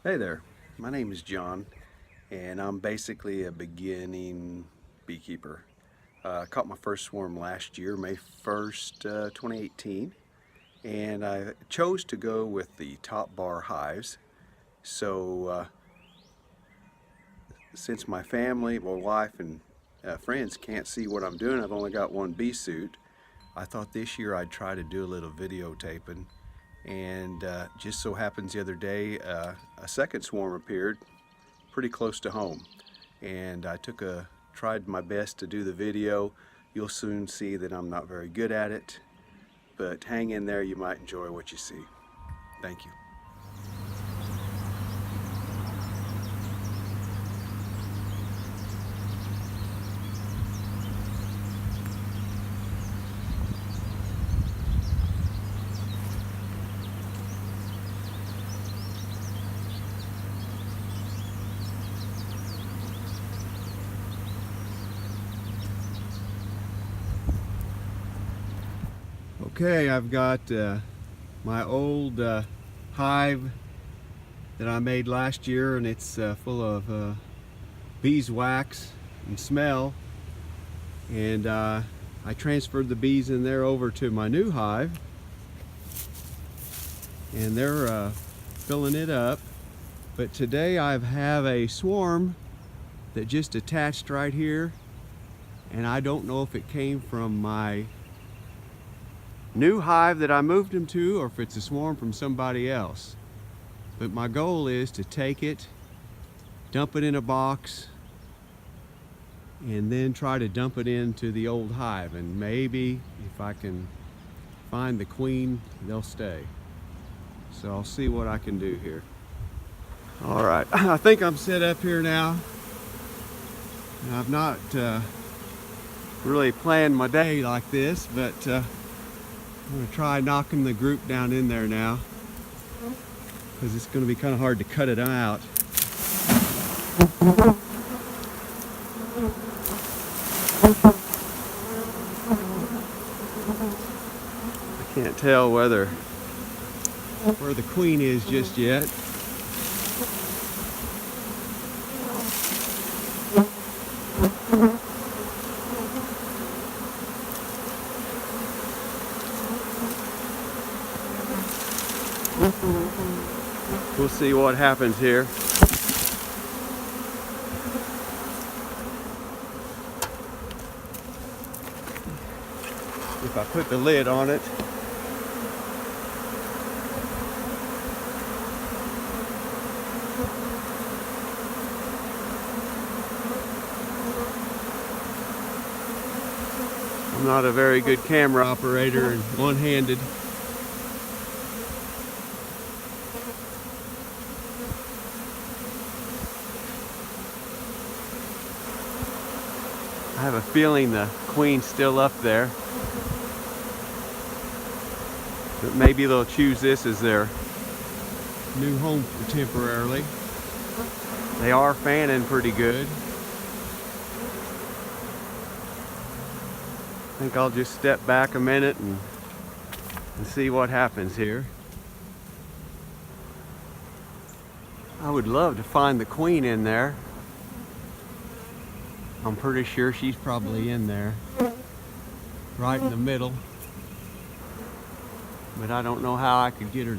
Hey there, my name is John, and I'm basically a beginning beekeeper. I caught my first swarm last year, May 1st, 2018, and I chose to go with the top bar hives. So since my family, my wife, and friends can't see what I'm doing, I've only got one bee suit. I thought this year I'd try to do a little videotaping, and just so happens the other day a second swarm appeared pretty close to home, and I tried my best to do the video. You'll soon see that I'm not very good at it, but hang in there, you might enjoy what you see. Thank you. Okay, I've got my old hive that I made last year, and it's full of beeswax and smell, and I transferred the bees in there over to my new hive, and they're filling it up. But today I have a swarm that just attached right here, and I don't know if it came from my new hive that I moved them to, or if it's a swarm from somebody else. But my goal is to take it, dump it in a box, and then try to dump it into the old hive, and maybe if I can find the queen, they'll stay. So I'll see what I can do here. All right, I think I'm set up here now. And I've not really planned my day like this, but I'm going to try knocking the group down in there now, because it's going to be kind of hard to cut it out. I can't tell where the queen is just yet. We'll see what happens here. If I put the lid on it. I'm not a very good camera operator and one-handed. I have a feeling the queen's still up there, but maybe they'll choose this as their new home temporarily. They are fanning pretty good. I think I'll just step back a minute and see what happens here. I would love to find the queen in there. I'm pretty sure she's probably in there, right in the middle. But I don't know how I could get her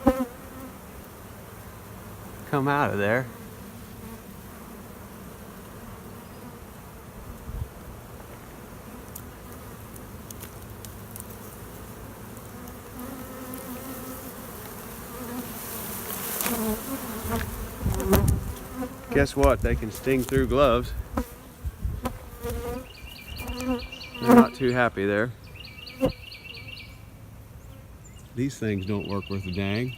to come out of there. Guess what? They can sting through gloves. They're not too happy there. These things don't work worth a dang.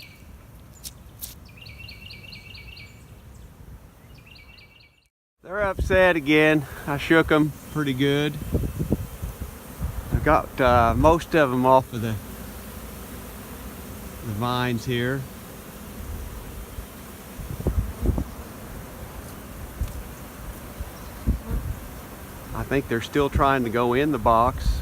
They're upset again. I shook them pretty good. I got most of them off of the vines here. I think they're still trying to go in the box.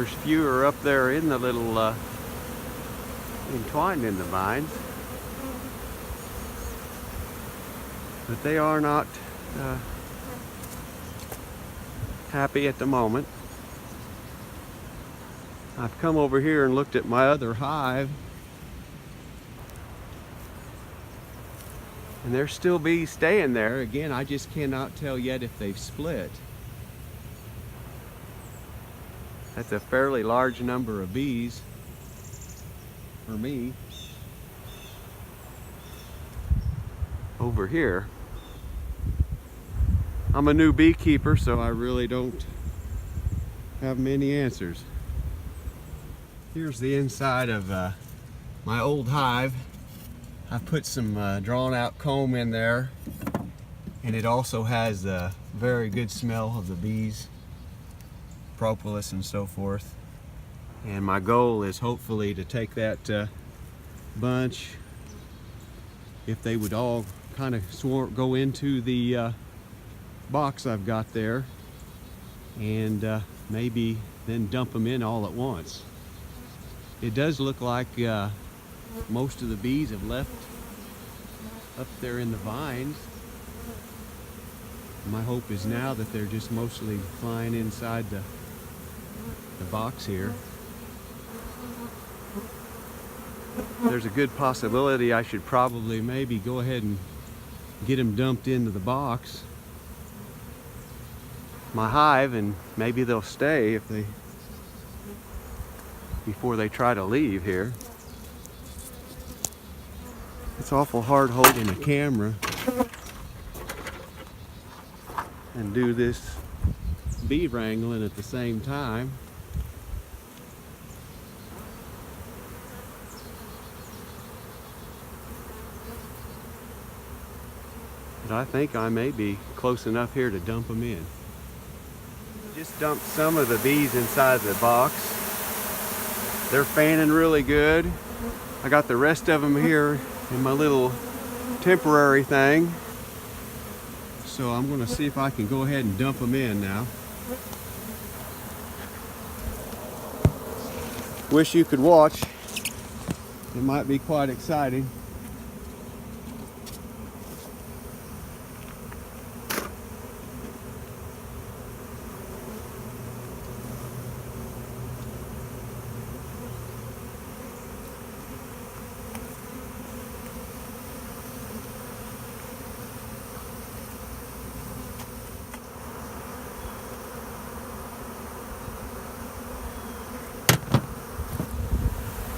There's fewer up there in the little entwined in the vines, but they are not happy at the moment. I've come over here and looked at my other hive, and there's still bees staying there. Again, I just cannot tell yet if they've split. That's a fairly large number of bees for me over here. I'm a new beekeeper, so I really don't have many answers. Here's the inside of my old hive. I've put some drawn out comb in there, and it also has a very good smell of the bees, propolis and so forth. And my goal is hopefully to take that bunch, if they would all kind of go into the box I've got there, and maybe then dump them in all at once. It does look like most of the bees have left up there in the vines. My hope is now that they're just mostly flying inside the box here. There's a good possibility I should probably maybe go ahead and get them dumped into the box, my hive, and maybe they'll stay if they before they try to leave here. It's awful hard holding a camera and do this bee wrangling at the same time. But I think I may be close enough here to dump them in. Just dumped some of the bees inside the box. They're fanning really good. I got the rest of them here in my little temporary thing. So I'm going to see if I can go ahead and dump them in now. Wish you could watch. It might be quite exciting.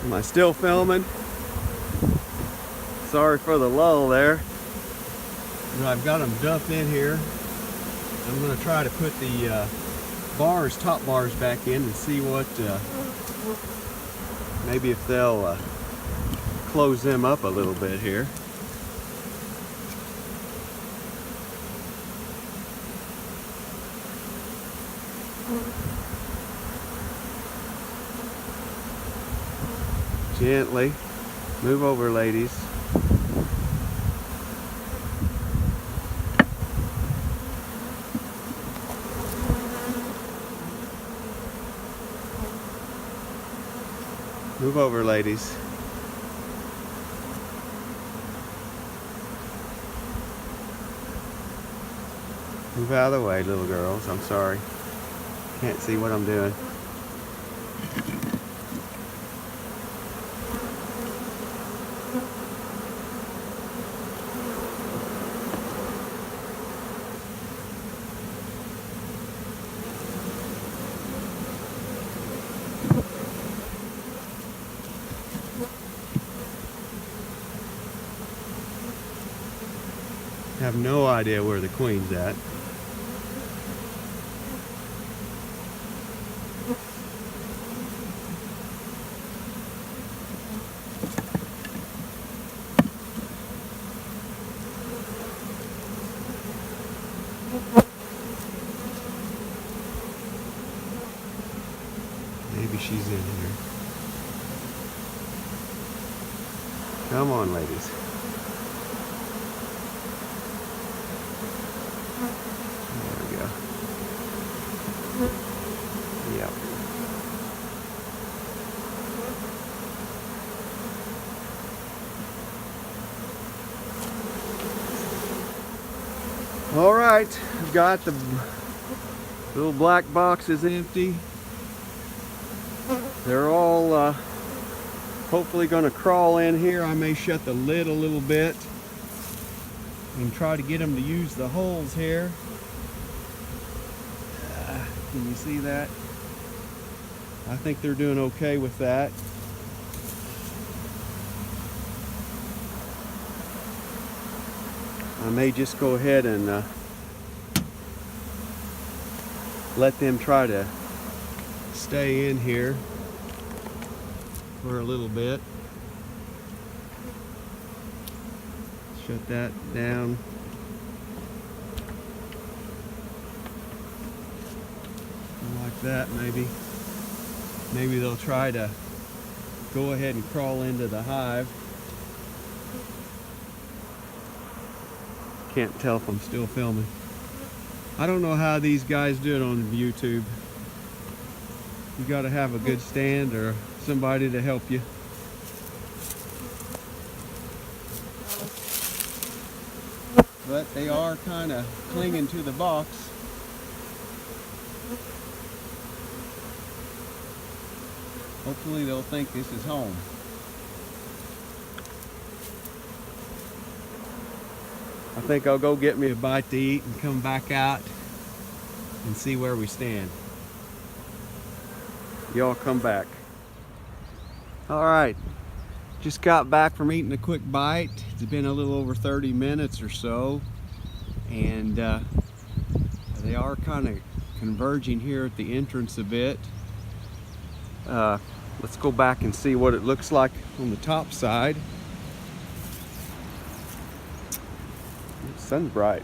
Am I still filming? Sorry for the lull there. But I've got them dumped in here. I'm going to try to put the top bars back in and see what, maybe if they'll close them up a little bit here. Gently. Move over, ladies. Move over, ladies. Move out of the way, little girls. I'm sorry. Can't see what I'm doing. I have no idea where the queen's at. Maybe she's in here. Come on, ladies. There we go. Yep. All right, I've got the little black box is empty. They're all hopefully going to crawl in here. I may shut the lid a little bit and try to get them to use the holes here. Can you see that? I think they're doing okay with that. I may just go ahead and let them try to stay in here for a little bit. Shut that down. Like that, maybe. Maybe they'll try to go ahead and crawl into the hive. Can't tell if I'm still filming. I don't know how these guys do it on YouTube. You got to have a good stand or somebody to help you. But they are kind of clinging to the box. Hopefully they'll think this is home. I think I'll go get me a bite to eat and come back out and see where we stand. Y'all come back. All right, just got back from eating a quick bite. It's been a little over 30 minutes or so, and they are kind of converging here at the entrance a bit. Let's go back and see what it looks like on the top side. The sun's bright.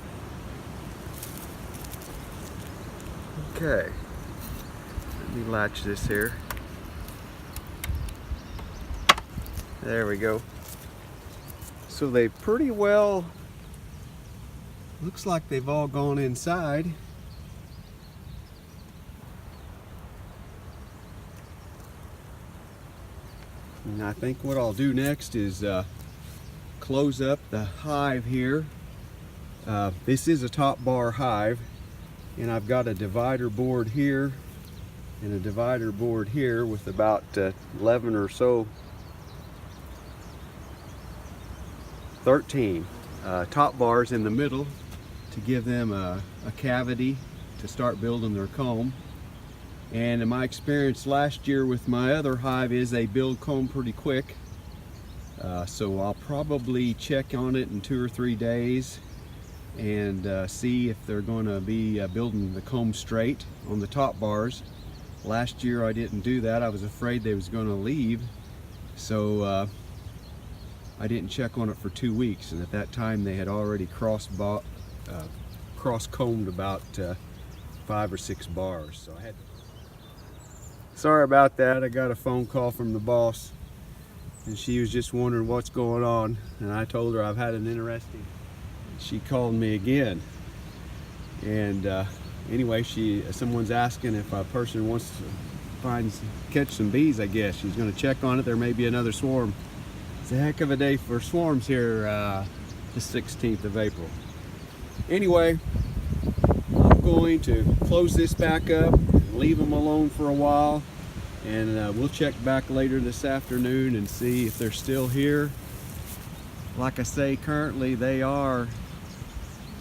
Okay, let me latch this here. There we go. So they pretty well, looks like they've all gone inside. And I think what I'll do next is close up the hive here. This is a top bar hive, and I've got a divider board here and a divider board here with about 11 or so, 13 top bars in the middle to give them a cavity to start building their comb. And in my experience last year with my other hive is they build comb pretty quick. So I'll probably check on it in 2 or 3 days and see if they're going to be building the comb straight on the top bars. Last year I didn't do that. I was afraid they was going to leave. So I didn't check on it for 2 weeks. And at that time they had already cross-combed about 5 or 6 bars. So I had to... Sorry about that. I got a phone call from the boss and she was just wondering what's going on, and I told her I've had an interesting... She called me again, and anyway, someone's asking if a person wants to catch some bees. I guess she's going to check on it. There may be another swarm. It's a heck of a day for swarms here, the 16th of April. Anyway, I'm going to close this back up, leave them alone for a while, and we'll check back later this afternoon and see if they're still here. Like I say, currently they are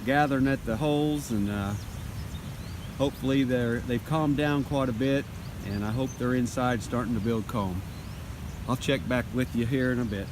gathering at the holes, and hopefully they've calmed down quite a bit, and I hope they're inside starting to build comb. I'll check back with you here in a bit.